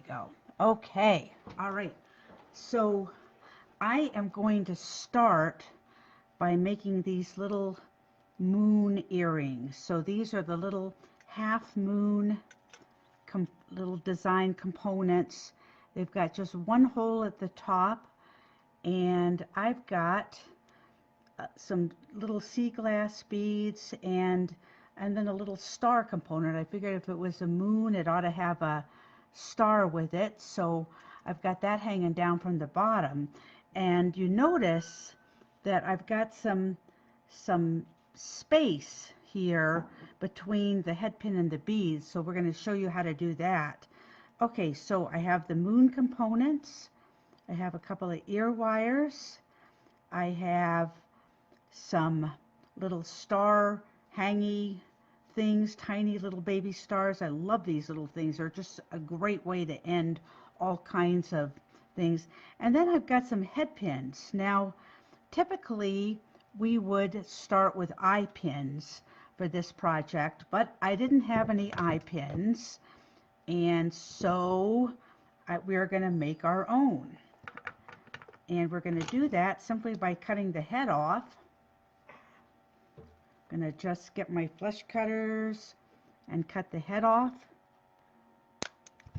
we go. Okay, all right. So I am going to start by making these little moon earrings. So these are the little half moon little design components. They've got just one hole at the top, and I've got some little sea glass beads and then a little star component. I figured if it was a moon, it ought to have a star with it. So I've got that hanging down from the bottom. And you notice that I've got some space here between the head pin and the beads. So we're going to show you how to do that. Okay, so I have the moon components. I have a couple of ear wires. I have some little star hangy things, tiny little baby stars. I love these little things. They're just a great way to end all kinds of things. And then I've got some head pins. Now, typically we would start with eye pins for this project, but I didn't have any eye pins, and so we're going to make our own. And we're going to do that simply by cutting the head off. I'm going to just get my flesh cutters and cut the head off.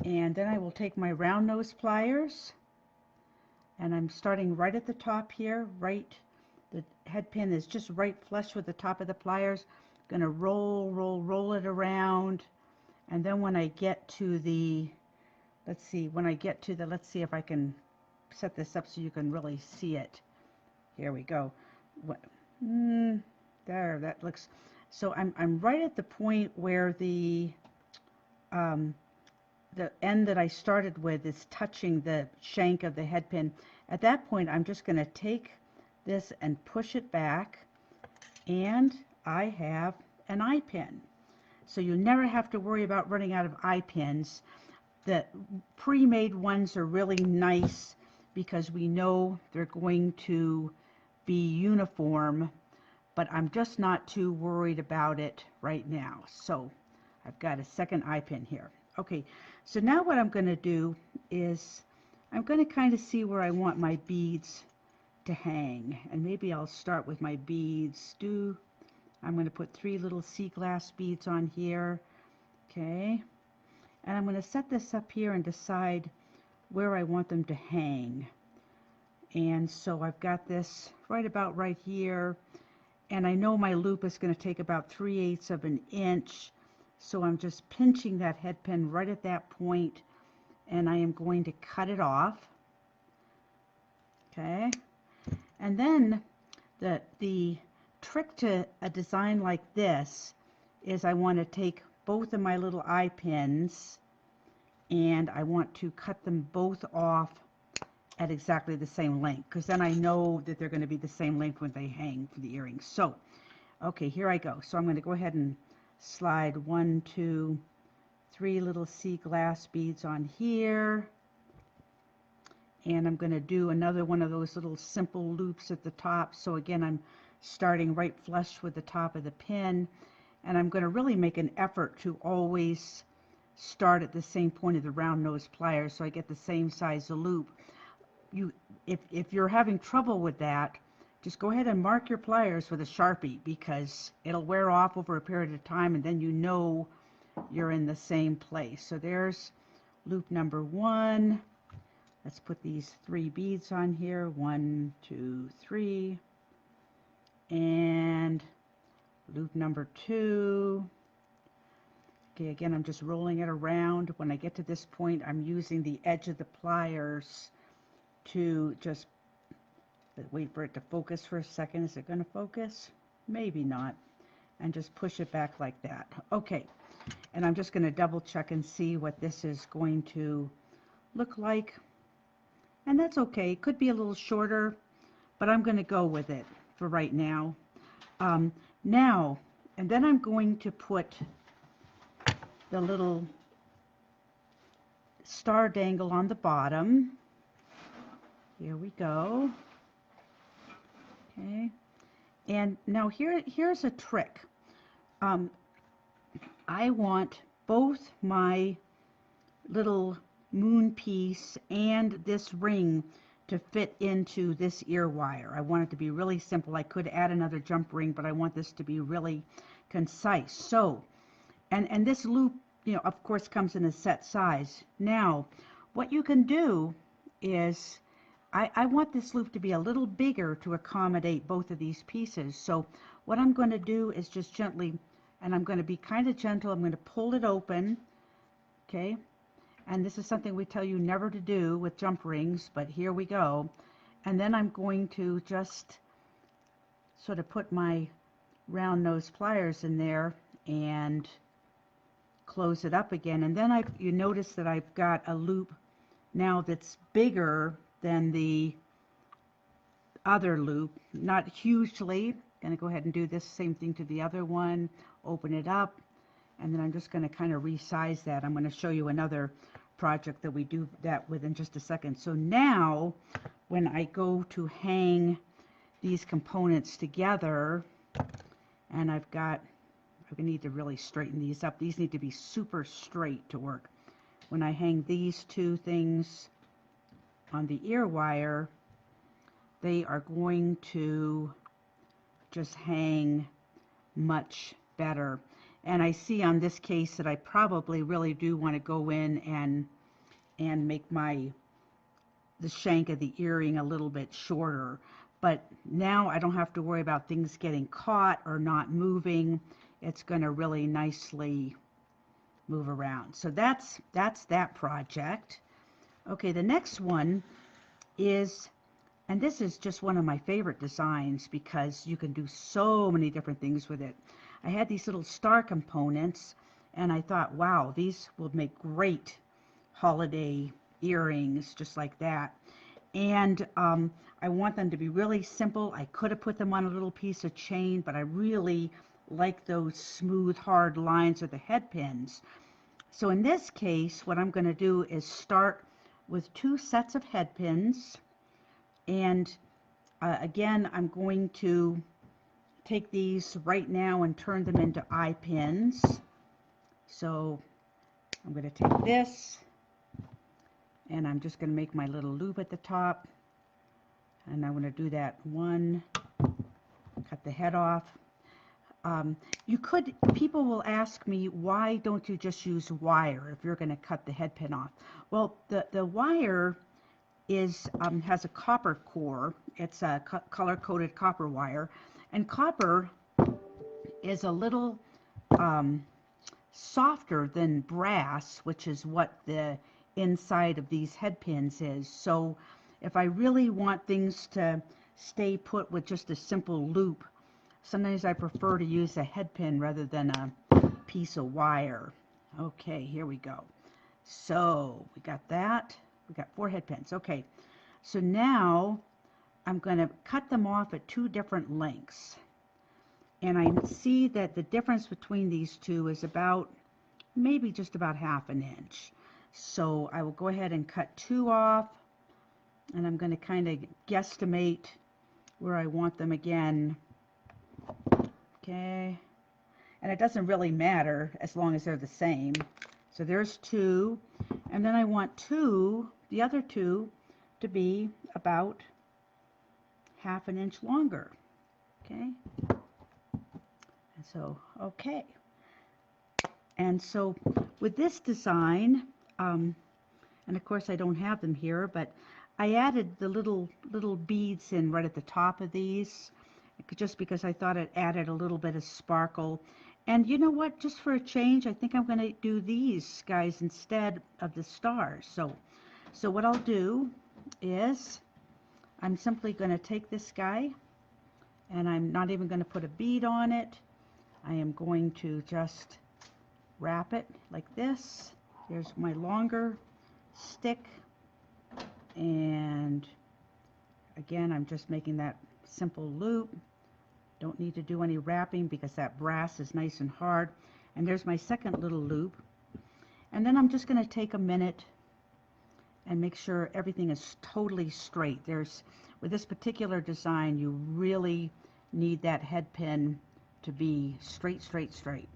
And then I will take my round nose pliers, and I'm starting right at the top here, the head pin is just right flush with the top of the pliers. I'm going to roll it around, and then when I get to the, let's see if I can set this up so you can really see it. Here we go. There, that looks, so I'm right at the point where the end that I started with is touching the shank of the head pin. At that point, I'm just going to take this and push it back, and I have an eye pin. So you never have to worry about running out of eye pins. The pre-made ones are really nice because we know they're going to be uniform, but I'm just not too worried about it right now. So I've got a second eye pin here. Okay, so now what I'm going to do is I'm going to kind of see where I want my beads to hang, and maybe I'll start with my beads. I'm going to put 3 little sea glass beads on here. Okay, and I'm going to set this up here and decide where I want them to hang. And so I've got this right about right here, and I know my loop is going to take about 3/8 of an inch, so I'm just pinching that head pin right at that point, and I am going to cut it off. Okay, and then the trick to a design like this is I want to take both of my little eye pins and I want to cut them both off at exactly the same length, because then I know that they're going to be the same length when they hang for the earrings. So, okay, here I go. So I'm going to go ahead and slide 1, 2, 3 little sea glass beads on here. And I'm going to do another one of those little simple loops at the top. So again, I'm starting right flush with the top of the pin. And I'm going to really make an effort to always start at the same point of the round nose pliers so I get the same size loop. If you're having trouble with that, just go ahead and mark your pliers with a Sharpie, because it'll wear off over a period of time and then you know you're in the same place. So there's loop number 1. Let's put these 3 beads on here. 1, 2, 3. And loop number 2. Okay, again, I'm just rolling it around. When I get to this point, I'm using the edge of the pliers to just wait for it to focus for a second. Is it going to focus? Maybe not. And just push it back like that. Okay, and I'm just going to double check and see what this is going to look like. And that's okay. It could be a little shorter, but I'm going to go with it for right now. Now, and then I'm going to put the little star dangle on the bottom. Here we go. Okay. And now here's a trick. I want both my little moon piece and this ring to fit into this ear wire. I want it to be really simple. I could add another jump ring, but I want this to be really concise. So, and this loop, you know, of course comes in a set size. Now, what you can do is, I want this loop to be a little bigger to accommodate both of these pieces. So what I'm going to do is just gently, and I'm going to be kind of gentle, I'm going to pull it open, okay? And this is something we tell you never to do with jump rings, but here we go. And then I'm going to just sort of put my round nose pliers in there and close it up again. And then you notice that I've got a loop now that's bigger than the other loop, not hugely. Gonna go ahead and do this same thing to the other one, open it up, and then I'm just going to kind of resize that. I'm going to show you another project that we do that with in just a second. So now when I go to hang these components together, and I need to really straighten these up. These need to be super straight to work. When I hang these two things on the ear wire, they are going to just hang much better. And I see on this case that I probably really do want to go in and make the shank of the earring a little bit shorter. But now I don't have to worry about things getting caught or not moving. It's going to really nicely move around. So that's that project. Okay, the next one is, and this is just one of my favorite designs because you can do so many different things with it. I had these little star components and I thought, wow, these will make great holiday earrings just like that. And I want them to be really simple. I could have put them on a little piece of chain, but I really like those smooth, hard lines of the head pins. So in this case, what I'm going to do is start with 2 sets of head pins. And again, I'm going to take these right now and turn them into eye pins. So I'm going to take this and I'm just going to make my little loop at the top, and I'm going to do that one, cut the head off. People will ask me, why don't you just use wire if you're going to cut the head pin off? Well, the wire has a copper core. It's a color-coded copper wire, and copper is a little softer than brass, which is what the inside of these head pins is. So if I really want things to stay put with just a simple loop, sometimes I prefer to use a head pin rather than a piece of wire. Okay, here we go. So we got that. We got 4 head pins. Okay, so now I'm going to cut them off at 2 different lengths. And I see that the difference between these two is about, maybe just about 1/2 inch. So I will go ahead and cut 2 off, and I'm going to kind of guesstimate where I want them again. Okay, and it doesn't really matter as long as they're the same. So there's 2, and then I want the other two to be about 1/2 inch longer. Okay, and so okay, and so with this design, and of course I don't have them here, but I added the little beads in right at the top of these, just because I thought it added a little bit of sparkle. And you know what, just for a change, I think I'm going to do these guys instead of the stars. So what I'll do is I'm simply going to take this guy, and I'm not even going to put a bead on it. I am going to just wrap it like this. There's my longer stick, and again, I'm just making that simple loop. Don't need to do any wrapping because that brass is nice and hard. And there's my second little loop. And then I'm just going to take a minute and make sure everything is totally straight. With this particular design, you really need that head pin to be straight, straight, straight.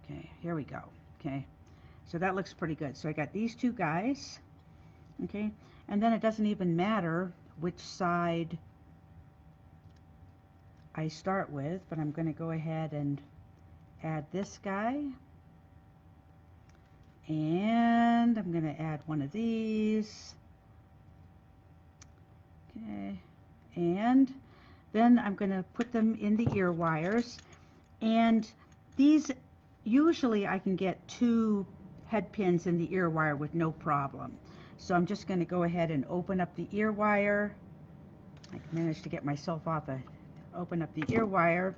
Okay, here we go. Okay, so that looks pretty good. So I got these 2 guys, Okay, and then it doesn't even matter which side I start with, but I'm going to go ahead and add this guy, and I'm going to add one of these. Okay, and then I'm going to put them in the ear wires, and these, usually I can get 2 head pins in the ear wire with no problem. So I'm just going to go ahead and open up the ear wire. I managed to get myself off a open up the ear wire.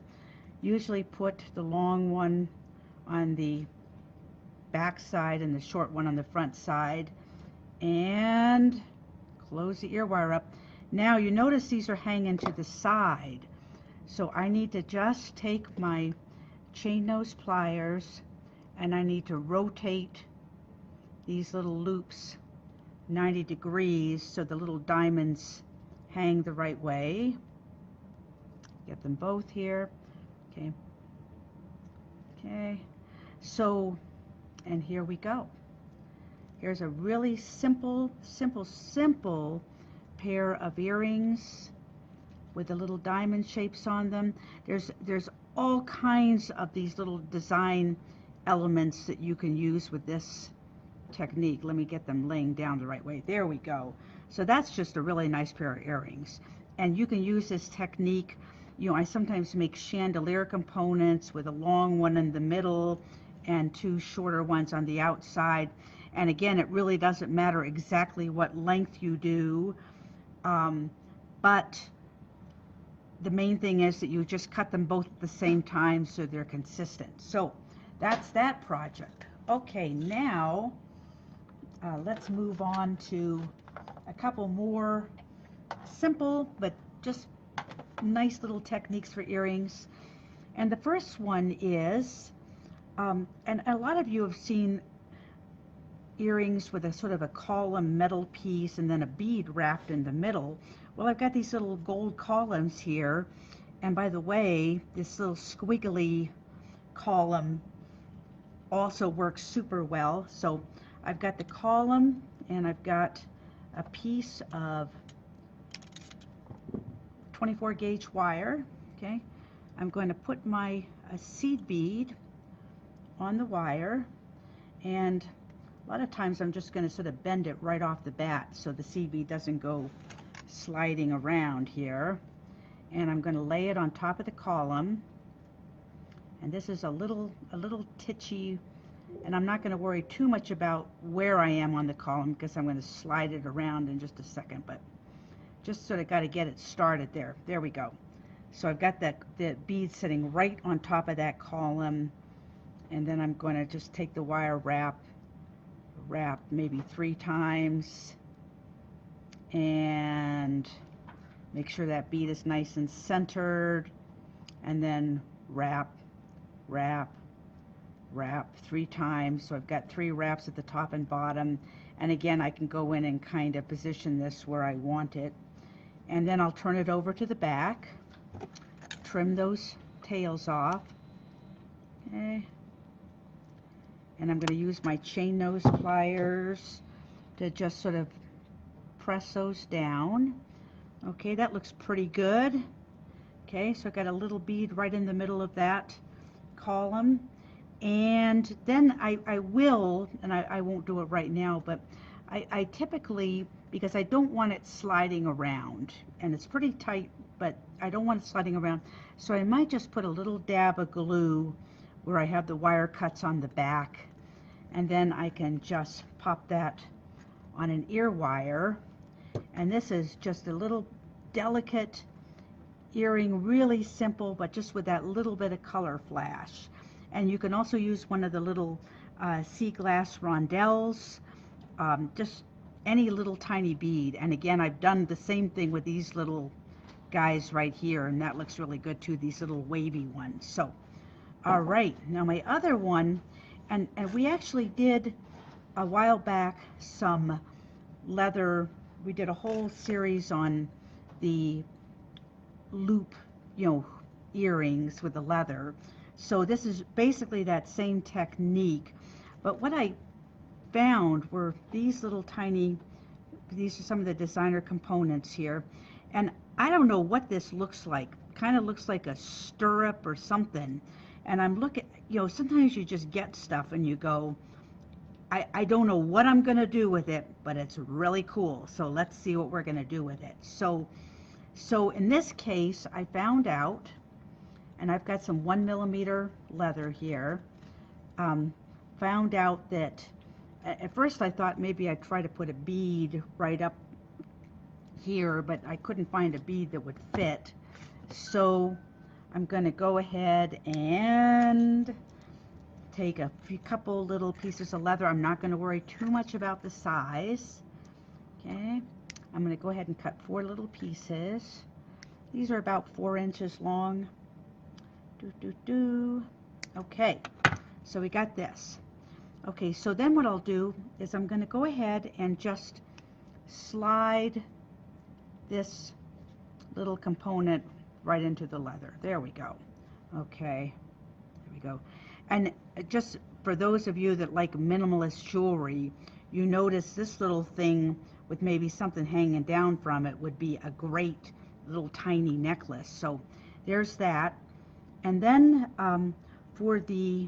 Usually put the long one on the back side and the short one on the front side, and close the ear wire up. Now you notice these are hanging to the side, so I need to just take my chain nose pliers and I need to rotate these little loops 90 degrees so the little diamonds hang the right way. Get them both here. Okay. Okay. So, and here we go. Here's a really simple pair of earrings with the little diamond shapes on them. There's all kinds of these little design elements that you can use with this technique. Let me get them laying down the right way. There we go. So that's just a really nice pair of earrings. And you can use this technique. You know, I sometimes make chandelier components with a long one in the middle and 2 shorter ones on the outside. And again, it really doesn't matter exactly what length you do, but the main thing is that you just cut them both at the same time so they're consistent. So that's that project. Okay, now let's move on to a couple more simple but just nice little techniques for earrings. And the first one is, and a lot of you have seen earrings with a sort of a column metal piece and then a bead wrapped in the middle. Well, I've got these little gold columns here, and by the way, this little squiggly column also works super well. So I've got the column and I've got a piece of 24 gauge wire. Okay, I'm going to put my seed bead on the wire, and a lot of times I'm just going to sort of bend it right off the bat so the seed bead doesn't go sliding around here. And I'm going to lay it on top of the column, and this is a little titchy, and I'm not going to worry too much about where I am on the column because I'm going to slide it around in just a second, but just sort of got to get it started there. There we go. So I've got the bead sitting right on top of that column, and then I'm going to just take the wire wrap maybe 3 times and make sure that bead is nice and centered, and then wrap 3 times. So I've got 3 wraps at the top and bottom, and again I can go in and kind of position this where I want it, and then I'll turn it over to the back, trim those tails off. Okay, and I'm going to use my chain nose pliers to just sort of press those down. Okay, that looks pretty good. Okay, so I've got a little bead right in the middle of that column, and then I will, and I won't do it right now, but I typically, because I don't want it sliding around, and it's pretty tight, but I don't want it sliding around, so I might just put a little dab of glue where I have the wire cuts on the back, and then I can just pop that on an ear wire. And this is just a little delicate earring, really simple, but just with that little bit of color flash. And you can also use one of the little sea glass rondelles, just any little tiny bead. And again, I've done the same thing with these little guys right here, and that looks really good too, these little wavy ones. So all right, now my other one, and we actually did a while back some leather. We did a whole series on the loop, you know, earrings with the leather. So this is basically that same technique, but what I found were these little tiny these are some of the designer components here. And I don't know what this looks like. Kind of looks like a stirrup or something. And I'm looking, you know, sometimes you just get stuff and you go, I don't know what I'm going to do with it, but it's really cool. So let's see what we're going to do with it. So in this case, I found out, and I've got some 1mm leather here, found out that at first I thought maybe I'd try to put a bead right up here, but I couldn't find a bead that would fit. So I'm going to go ahead and take a couple little pieces of leather. I'm not going to worry too much about the size. Okay, I'm going to go ahead and cut 4 little pieces. These are about 4 inches long. Okay, so we got this. Okay, so then what I'll do is I'm going to go ahead and just slide this little component right into the leather. There we go. Okay, there we go. And just for those of you that like minimalist jewelry, you notice this little thing with maybe something hanging down from it would be a great little tiny necklace. So there's that. And then for the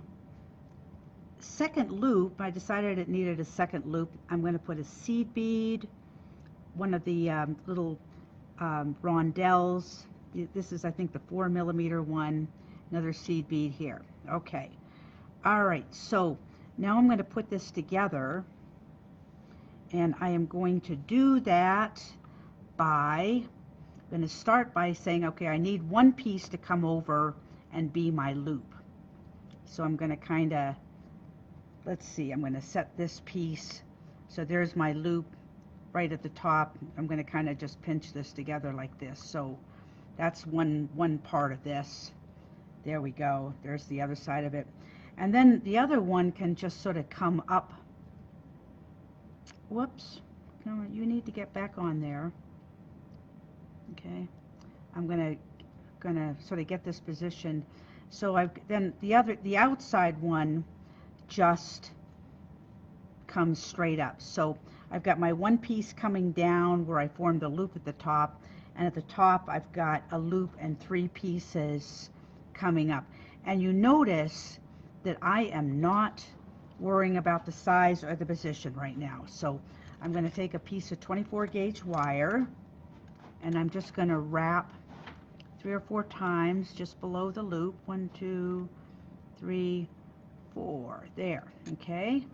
second loop, I decided it needed a second loop. I'm going to put a seed bead, one of the little rondelles. This is, I think, the 4mm one, another seed bead here. Okay. All right, so now I'm going to put this together, and I am going to do that by, I'm going to start by saying, okay, I need one piece to come over and be my loop. So I'm going to kind of, let's see, I'm going to set this piece. So there's my loop right at the top. I'm going to kind of just pinch this together like this. So that's one part of this. There we go. There's the other side of it. And then the other one can just sort of come up. Whoops. No, you need to get back on there. Okay. I'm gonna sort of get this positioned. So then the outside one just comes straight up. So I've got my one piece coming down where I formed a loop at the top, and at the top I've got a loop and 3 pieces coming up. And you notice that I am not worrying about the size or the position right now. So I'm going to take a piece of 24 gauge wire, and I'm just going to wrap 3 or 4 times just below the loop. 1, 2, 3, 4. There. Okay.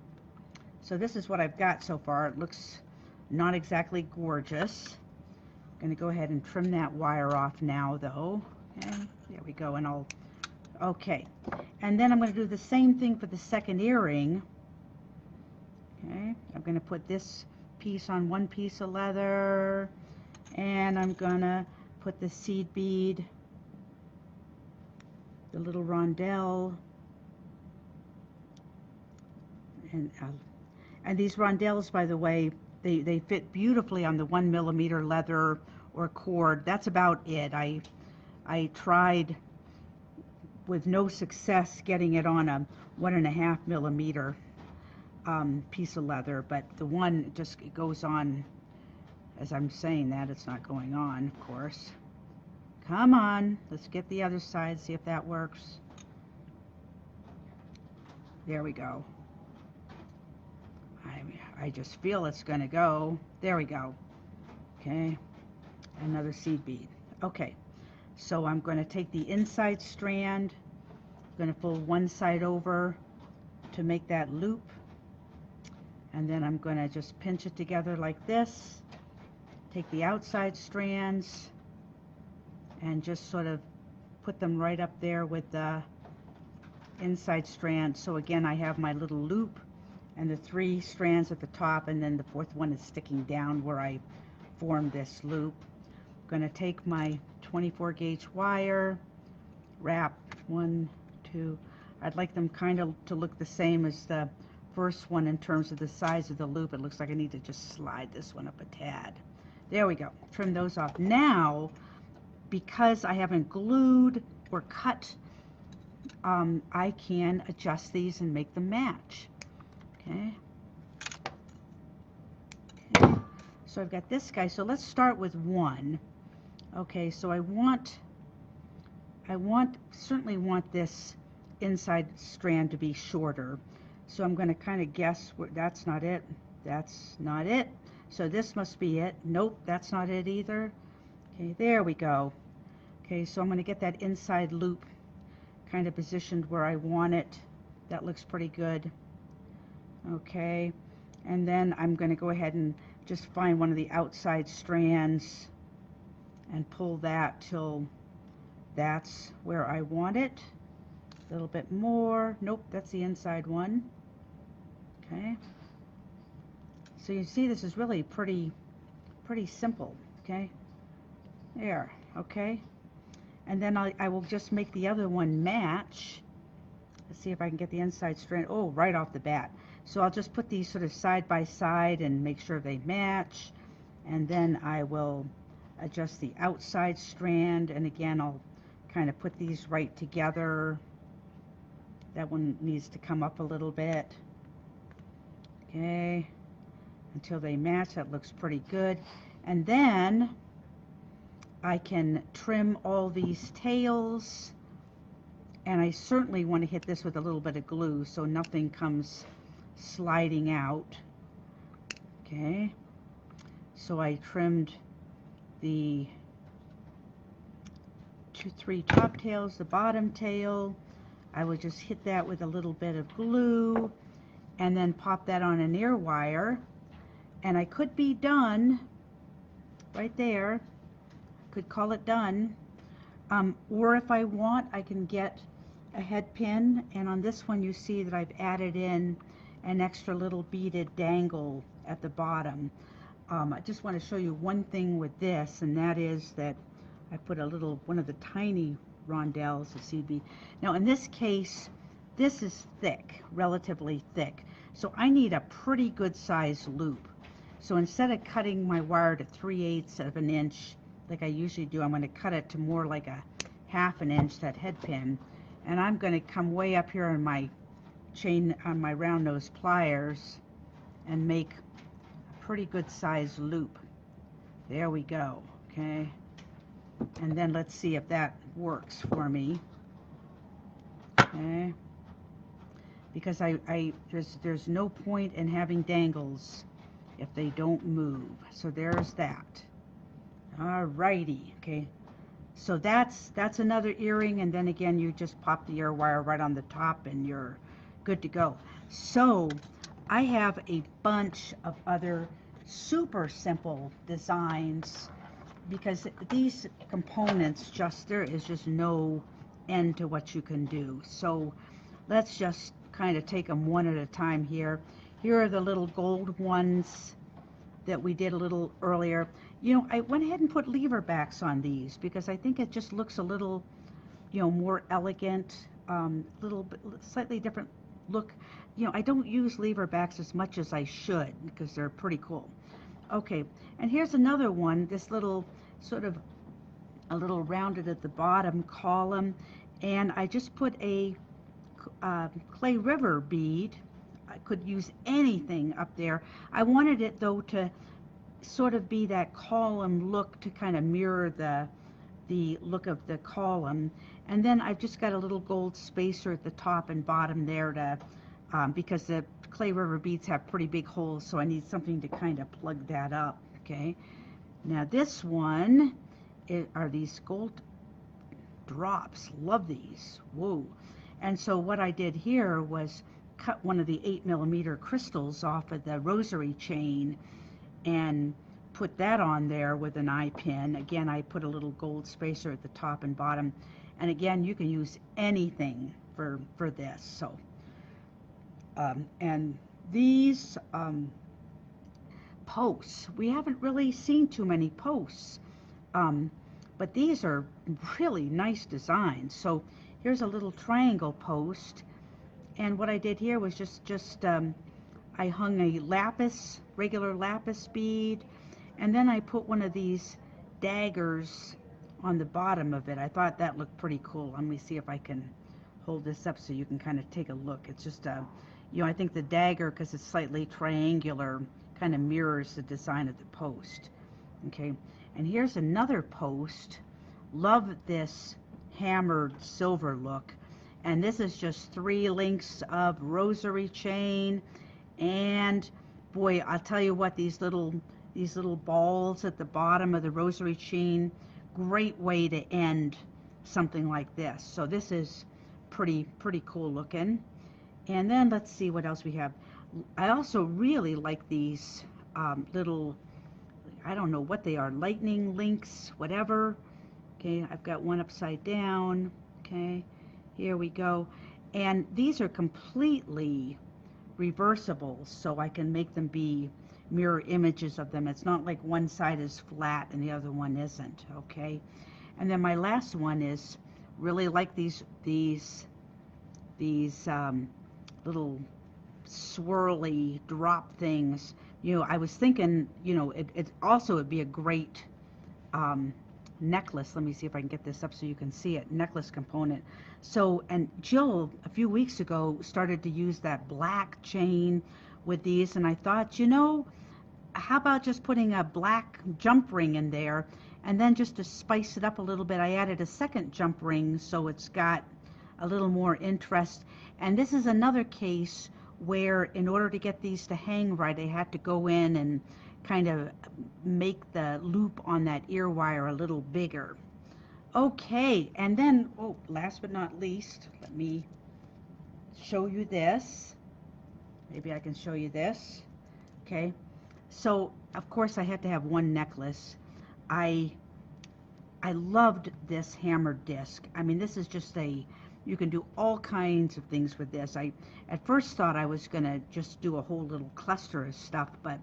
So this is what I've got so far. It looks not exactly gorgeous. I'm going to go ahead and trim that wire off now, though. Okay. There we go. And okay. And then I'm going to do the same thing for the second earring. Okay. I'm going to put this piece on one piece of leather, and I'm going to put the seed bead, the little rondelle, and these rondelles, by the way, they fit beautifully on the 1mm leather or cord. That's about it. I tried with no success getting it on a 1.5mm piece of leather, but the one just goes on. As I'm saying that, it's not going on, of course. Come on, let's get the other side, see if that works. There we go. I just feel it's going to go. There we go. Okay, another seed bead. Okay, so I'm going to take the inside strand, I'm going to fold one side over to make that loop, and then I'm going to just pinch it together like this. Take the outside strands and just sort of put them right up there with the inside strand. So again, I have my little loop and the 3 strands at the top, and then the 4th one is sticking down where I formed this loop. I'm going to take my 24 gauge wire, wrap 1, 2. I'd like them kind of to look the same as the first one in terms of the size of the loop. It looks like I need to just slide this one up a tad. There we go. Trim those off. Now, because I haven't glued or cut, I can adjust these and make them match. Okay. So I've got this guy. So let's start with one. Okay, so I certainly want this inside strand to be shorter. So I'm going to kind of guess where, that's not it. That's not it. So this must be it. Nope, that's not it either. Okay, there we go. Okay, so I'm going to get that inside loop kind of positioned where I want it. That looks pretty good. Okay, and then I'm going to go ahead and just find one of the outside strands and pull that till that's where I want it. A little bit more. Nope, that's the inside one. Okay. So you see this is really pretty simple. Okay. There. Okay. And then I will just make the other one match. Let's see if I can get the inside strand. Oh, right off the bat. So I'll just put these sort of side by side and make sure they match. And then I will adjust the outside strand. And again, I'll kind of put these right together. That one needs to come up a little bit. Okay. Until they match. That looks pretty good. And then I can trim all these tails. And I certainly want to hit this with a little bit of glue so nothing comes sliding out. Okay. So I trimmed the 3 top tails, the bottom tail. I would just hit that with a little bit of glue and then pop that on an ear wire. And I could be done right there. Could call it done. Or if I want, I can get a head pin, and on this one you see that I've added in an extra little beaded dangle at the bottom. I just want to show you one thing with this, and that is that I put a little, one of the tiny rondelles of seed bead. Now in this case, this is thick, relatively thick, so I need a pretty good size loop. So instead of cutting my wire to 3/8 of an inch like I usually do, I'm going to cut it to more like a 1/2 an inch, that head pin. And I'm going to come way up here on my chain, on my round nose pliers, and make a pretty good size loop. There we go. Okay. And then let's see if that works for me. Okay. Because there's no point in having dangles if they don't move. So there's that. Alrighty. Okay. So that's another earring, and then again you just pop the ear wire right on the top and you're good to go. So I have a bunch of other super simple designs because these components, there is just no end to what you can do. So let's just kind of take them one at a time here. Here are the little gold ones that we did a little earlier. You know, I went ahead and put lever backs on these because I think it just looks a little, you know, more elegant, little bit, slightly different look. You know, I don't use lever backs as much as I should because they're pretty cool. Okay, and here's another one, this little sort of a little rounded at the bottom column, and I just put a clay river bead. I could use anything up there. I wanted it though to sort of be that column look, to kind of mirror the look of the column. And then I've just got a little gold spacer at the top and bottom there to because the clay river beads have pretty big holes, so I need something to kind of plug that up. Okay, now this one are these gold drops. Love these. Whoa. And so what I did here was cut one of the 8mm crystals off of the rosary chain and put that on there with an eye pin. Again, I put a little gold spacer at the top and bottom, and again you can use anything for this. So and these posts, we haven't really seen too many posts, but these are really nice designs. So here's a little triangle post, and what I did here was just I hung a lapis, regular lapis bead, and then I put one of these daggers on the bottom of it. I thought that looked pretty cool. Let me see if I can hold this up so you can kind of take a look. It's just you know, I think the dagger, because it's slightly triangular, kind of mirrors the design of the post. Okay, and here's another post. Love this hammered silver look. And this is just 3 links of rosary chain. And boy, I'll tell you what, these little balls at the bottom of the rosary chain, great way to end something like this. So this is pretty cool looking. And then let's see what else we have. I also really like these little, I don't know what they are, lightning links, whatever. Okay, I've got one upside down. Okay, here we go. And these are completely reversible, so I can make them be mirror images of them. It's not like one side is flat and the other one isn't. Okay, and then my last one is really like these little swirly drop things. You know, I was thinking, you know, it also would be a great necklace. Let me see if I can get this up so you can see it. Necklace component. So, and Jill a few weeks ago started to use that black chain with these, and I thought, you know, how about just putting a black jump ring in there, and then just to spice it up a little bit, I added a second jump ring so it's got a little more interest. And this is another case where in order to get these to hang right, I had to go in and kind of make the loop on that ear wire a little bigger. Okay, and then, oh, last but not least, let me show you this. Maybe I can show you this. Okay, so of course I had to have one necklace. I loved this hammered disc. I mean, this is just you can do all kinds of things with this. I at first thought I was gonna just do a whole little cluster of stuff, but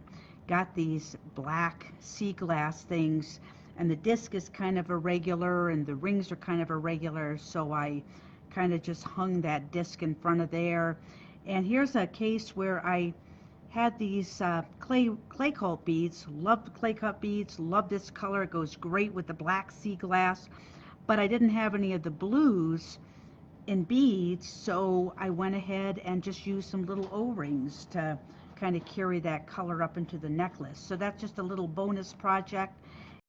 got these black sea glass things, and the disc is kind of irregular and the rings are kind of irregular, so I kind of just hung that disc in front of there. And here's a case where I had these clay cut beads. Love the clay cut beads, love this color, it goes great with the black sea glass, but I didn't have any of the blues in beads, so I went ahead and just used some little O-rings to kind of carry that color up into the necklace. So that's just a little bonus project.